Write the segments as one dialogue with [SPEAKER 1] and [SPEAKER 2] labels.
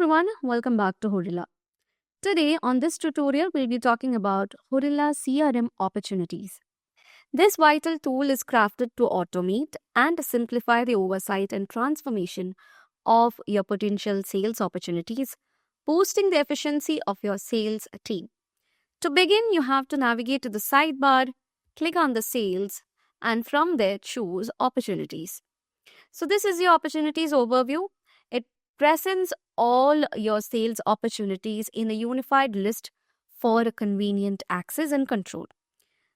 [SPEAKER 1] everyone, welcome back to Horilla. Today on this tutorial, we'll be talking about Horilla CRM Opportunities. This vital tool is crafted to automate and simplify the oversight and transformation of your potential sales opportunities, boosting the efficiency of your sales team. To begin, you have to navigate to the sidebar, click on the sales, and from there choose opportunities. So this is your opportunities overview. It presents all your sales opportunities in a unified list for convenient access and control.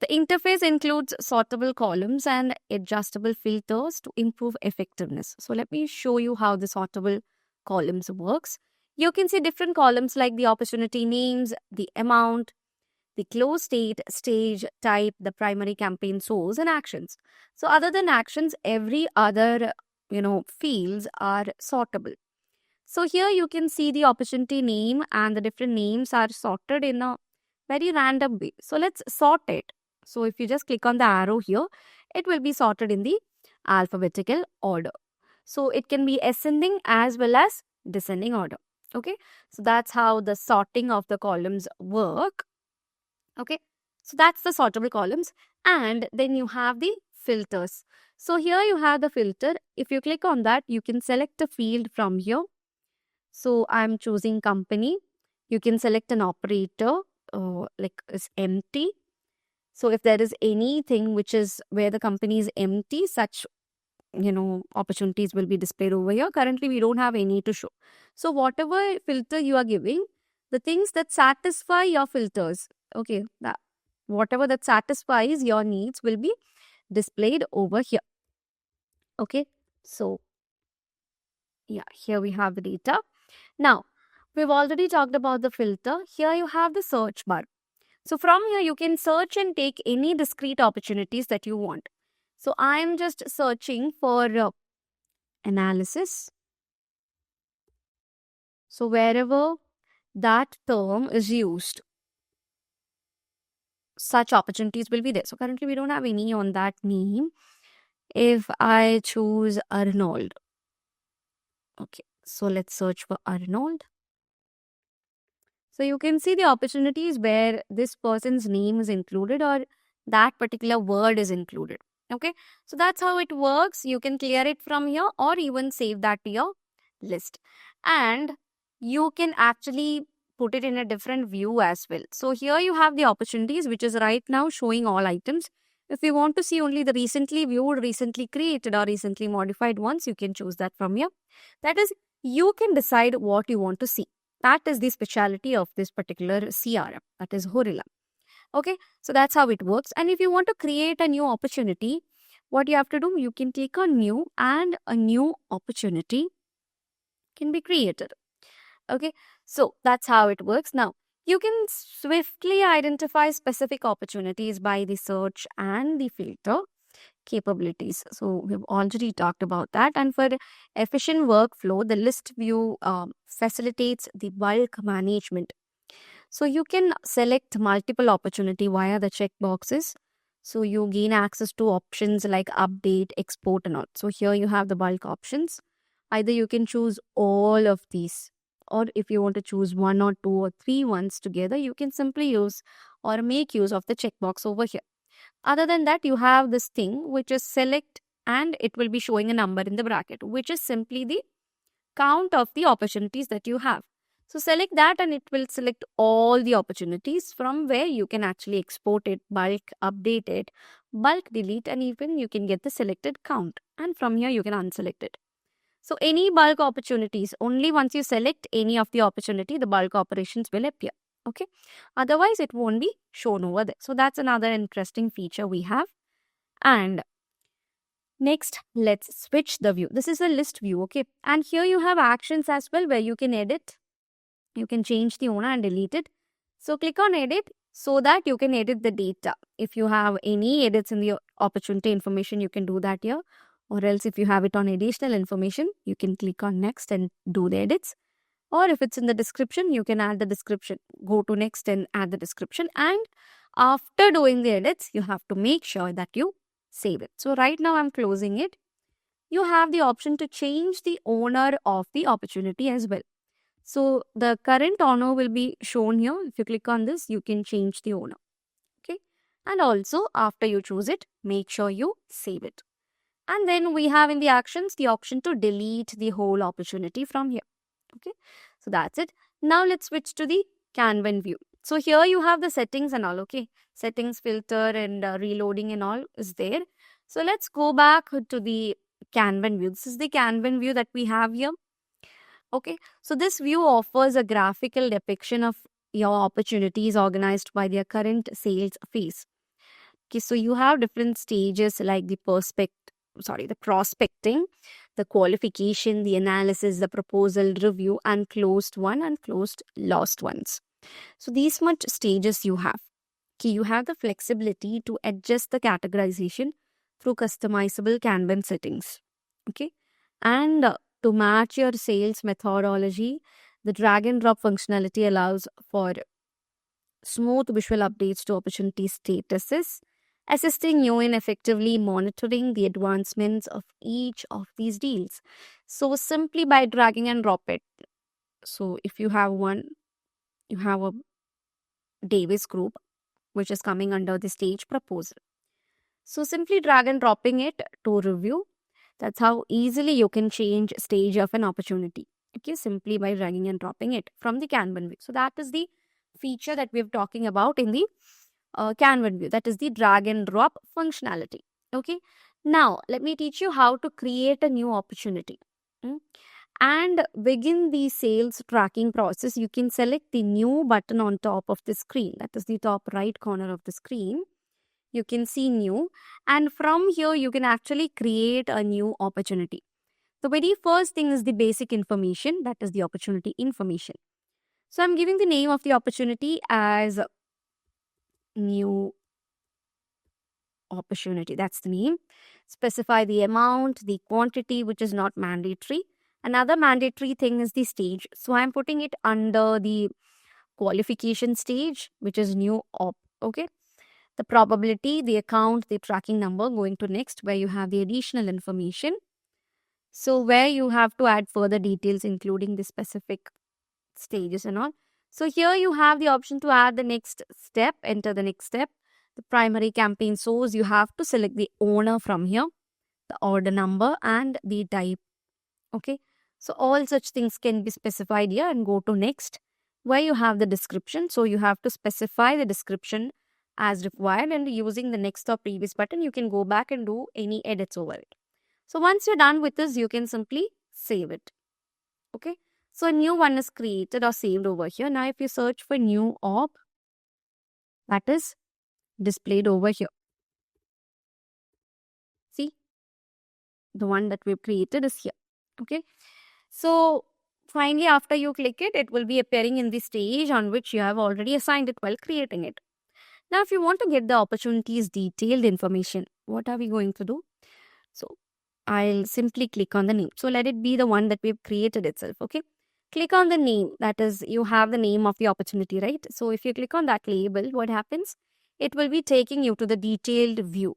[SPEAKER 1] The interface includes sortable columns and adjustable filters to improve effectiveness. So let me show you how the sortable columns works. You can see different columns like the opportunity names, the amount, the close date, stage, type, the primary campaign source, and actions. So other than actions, every other fields are sortable. So here you can see the opportunity name and the different names are sorted in a very random way. So let's sort it. So if you just click on the arrow here, it will be sorted in the alphabetical order. So it can be ascending as well as descending order. Okay, so that's how the sorting of the columns work. Okay, so that's the sortable columns. And then you have the filters. So here you have the filter. If you click on that, you can select a field from here. So I'm choosing company. You can select an operator like it's empty. So if there is anything which is where the company is empty, such opportunities will be displayed over here. Currently we don't have any to show. So whatever filter you are giving, the things that satisfy your filters, okay, whatever that satisfies your needs will be displayed over here. Okay, so yeah, here we have the data. Now we've already talked about the filter. Here you have the search bar. So from here you can search and take any discrete opportunities that you want. So I am just searching for analysis. So wherever that term is used, such opportunities will be there. So currently we don't have any on that name. If I choose Arnold, okay, so let's search for Arnold. So you can see the opportunities where this person's name is included or that particular word is included. Okay, so that's how it works. You can clear it from here or even save that to your list. And you can actually put it in a different view as well. So here you have the opportunities, which is right now showing all items. If you want to see only the recently viewed, recently created or recently modified ones, you can choose that from here. That is, you can decide what you want to see. That is the speciality of this particular CRM, that is Horilla. Okay, so that's how it works. And if you want to create a new opportunity, what you have to do, you can click on new and a new opportunity can be created. Okay, so that's how it works. Now, you can swiftly identify specific opportunities by the search and the filter capabilities. So we've already talked about that. And for efficient workflow, the list view facilitates the bulk management. So you can select multiple opportunity via the checkboxes. So you gain access to options like update, export and all. So here you have the bulk options. Either you can choose all of these, or if you want to choose one or two or three ones together, you can simply use or make use of the checkbox over here. Other than that, you have this thing which is select and it will be showing a number in the bracket, which is simply the count of the opportunities that you have. So select that and it will select all the opportunities from where you can actually export it, bulk update it, bulk delete, and even you can get the selected count. And from here you can unselect it. So any bulk opportunities, only once you select any of the opportunity, the bulk operations will appear. Okay. Otherwise, it won't be shown over there. So that's another interesting feature we have. And next, let's switch the view. This is a list view. Okay. And here you have actions as well where you can edit. You can change the owner and delete it. So click on edit so that you can edit the data. If you have any edits in the opportunity information, you can do that here. Or else if you have it on additional information, you can click on next and do the edits. Or if it's in the description, you can add the description. Go to next and add the description. And after doing the edits, you have to make sure that you save it. So right now I'm closing it. You have the option to change the owner of the opportunity as well. So the current owner will be shown here. If you click on this, you can change the owner. Okay. And also after you choose it, make sure you save it. And then we have in the actions the option to delete the whole opportunity from here. Okay. So that's it. Now let's switch to the Kanban view. So here you have the settings and all. Okay. Settings, filter and reloading and all is there. So let's go back to the Kanban view. This is the Kanban view that we have here. Okay, so this view offers a graphical depiction of your opportunities organized by their current sales phase. Okay, so you have different stages like the prospecting, the qualification, the analysis, the proposal, review, and closed one and closed lost ones. So these much stages you have. Okay, you have the flexibility to adjust the categorization through customizable Kanban settings. Okay, and to match your sales methodology, the drag and drop functionality allows for smooth visual updates to opportunity statuses, assisting you in effectively monitoring the advancements of each of these deals. So simply by dragging and drop it. So if you have one, you have a Davis group which is coming under the stage proposal. So simply drag and dropping it to review. That's how easily you can change stage of an opportunity. Okay, simply by dragging and dropping it from the Kanban view. So that is the feature that we're talking about in the Kanban view. That is the drag and drop functionality. Okay. Now let me teach you how to create a new opportunity. And begin the sales tracking process. You can select the new button on top of the screen. That is the top right corner of the screen. You can see new, and from here you can actually create a new opportunity. The very first thing is the basic information, that is the opportunity information. So I'm giving the name of the opportunity as new opportunity. That's the name. Specify the amount, the quantity, which is not mandatory. Another mandatory thing is the stage. So I'm putting it under the qualification stage, which is new op. Okay. The probability, the account, the tracking number, going to next where you have the additional information. So where you have to add further details including the specific stages and all. So here you have the option to add the next step, enter the next step. The primary campaign source, you have to select the owner from here, the order number and the type. Okay. So all such things can be specified here and go to next where you have the description. So you have to specify the description as required, and using the next or previous button, you can go back and do any edits over it. So once you're done with this, you can simply save it. Okay. So a new one is created or saved over here. Now if you search for new op, that is displayed over here. See, the one that we've created is here. Okay. So finally, after you click it, it will be appearing in the stage on which you have already assigned it while creating it. Now, if you want to get the opportunities detailed information, what are we going to do? So I'll simply click on the name. So let it be the one that we've created itself. Okay. Click on the name. That is, you have the name of the opportunity, right? So if you click on that label, what happens? It will be taking you to the detailed view.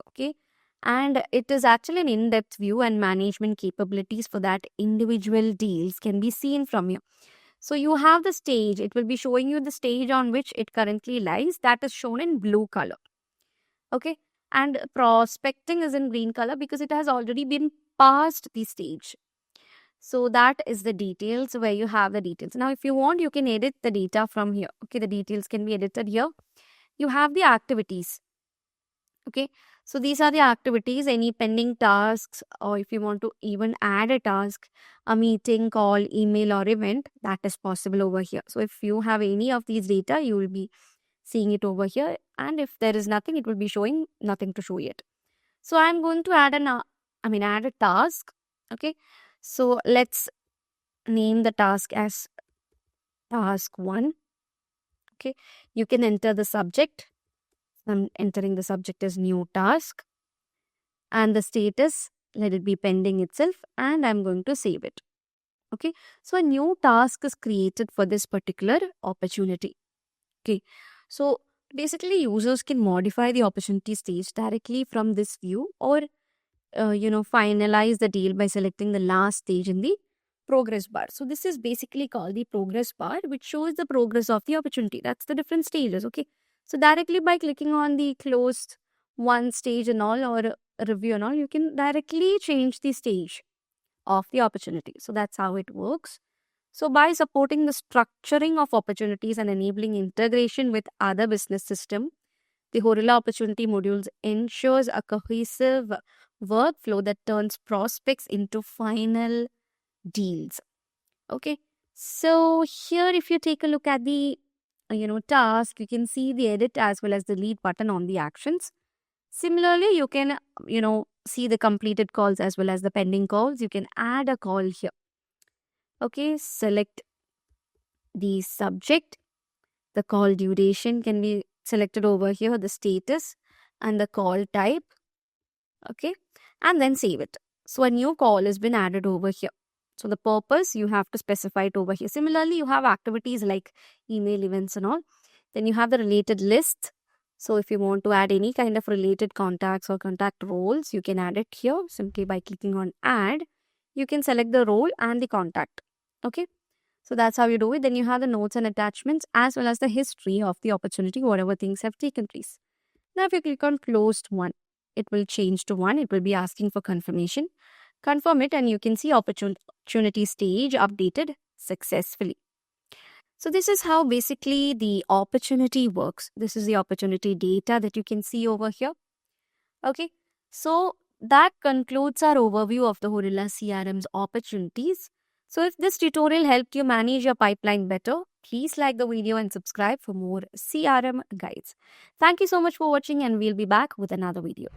[SPEAKER 1] Okay. And it is actually an in-depth view, and management capabilities for that individual deals can be seen from here. So you have the stage. It will be showing you the stage on which it currently lies. That is shown in blue color. Okay. And prospecting is in green color because it has already been past the stage. So that is the details where you have the details. Now, if you want, you can edit the data from here. Okay. The details can be edited here. You have the activities. Okay. So these are the activities, any pending tasks, or if you want to even add a task, a meeting, call, email, or event, that is possible over here. So if you have any of these data, you will be seeing it over here. And if there is nothing, it will be showing nothing to show yet. So I'm going to add add a task. Okay. So let's name the task as task 1. Okay. You can enter the subject. I'm entering the subject as new task, and the status, let it be pending itself, and I'm going to save it. Okay. So a new task is created for this particular opportunity. Okay. So basically users can modify the opportunity stage directly from this view, or finalize the deal by selecting the last stage in the progress bar. So this is basically called the progress bar, which shows the progress of the opportunity. That's the different stages. Okay. So directly by clicking on the closed one stage and all, or review and all, you can directly change the stage of the opportunity. So that's how it works. So by supporting the structuring of opportunities and enabling integration with other business system, the Horilla Opportunity Modules ensures a cohesive workflow that turns prospects into final deals. Okay. So here, if you take a look at the task, you can see the edit as well as the lead button on the actions. Similarly, you can see the completed calls as well as the pending calls. You can add a call here. Okay, select the subject. The call duration can be selected over here, the status and the call type. Okay, and then save it. So a new call has been added over here. So the purpose, you have to specify it over here. Similarly, you have activities like email events and all. Then you have the related list. So if you want to add any kind of related contacts or contact roles, you can add it here simply by clicking on add. You can select the role and the contact. Okay. So that's how you do it. Then you have the notes and attachments as well as the history of the opportunity, whatever things have taken place. Now if you click on closed one, it will change to one. It will be asking for confirmation. Confirm it and you can see opportunity stage updated successfully. So this is how basically the opportunity works. This is the opportunity data that you can see over here. Okay. So that concludes our overview of the Horilla CRM's opportunities. So if this tutorial helped you manage your pipeline better, please like the video and subscribe for more CRM guides. Thank you so much for watching and we'll be back with another video.